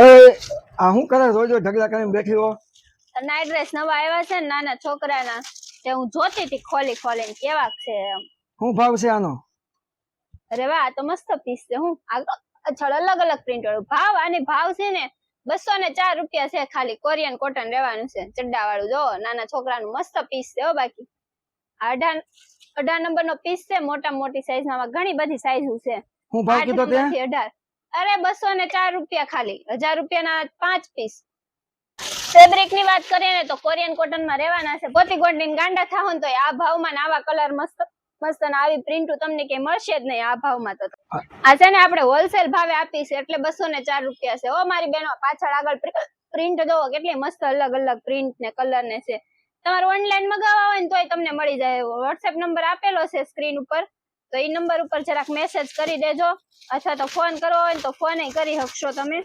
એ આ હું કરે રોજો ઢગલા કરીને બેઠી હો? નાઈટ ડ્રેસ નવા આવ્યા છે ને નાના છોકરાના, તે હું જોતી હતી ખોલી ખોલીને કેવા છે એમ. શું ભાવ છે આનો? અરે વાહ, આ તો મસ્ત પીસ છે. હું આગળ અલગ અલગ પ્રિન્ટ વાળું ભાવ, આની ભાવ છે ને 204 રૂપિયા છે ખાલી. કોરિયન કોટન રહેવાનું છે, ચડ્ડા વાળું. જો નાના છોકરાનું મસ્ત પીસ છે હો. બાકી 18 નંબર નો પીસ છે, મોટા મોટી સાઈઝ માં. ઘણી બધી સાઈઝ છે. હું ભાવ 8 કીધો તે? નંબર થી 18. અરે 204 રૂપિયા ખાલી. 1000 રૂપિયાના 5 પીસ. ફેબ્રિક ની વાત કરીએ ને તો કોરિયન કોટન માં રહેવાના છે. ગોતી ગોંડીને ગાંડા થાવ તો આ ભાવમાં આવા કલર મસ્ત મસ્ત અને આવી પ્રિન્ટ તમને કે મળશે જ નહીં આ ભાવમાં. તો આ છે ને આપણે હોલસેલ ભાવે આપી છે, એટલે 204 રૂપિયા છે. ઓ મારી બહેનો, પાછળ આગળ પ્રિન્ટ જોવો કેટલી મસ્ત અલગ અલગ પ્રિન્ટ ને કલર ને છે. તમારે ઓનલાઈન મગાવવા હોય ને તોય તમને મળી જાય. વોટ્સએપ નંબર આપેલો છે સ્ક્રીન ઉપર, તો એ નંબર ઉપર જરાક મેસેજ કરી દેજો, અથવા તો ફોન કરવો હોય ને તો ફોન કરી શકશો તમે.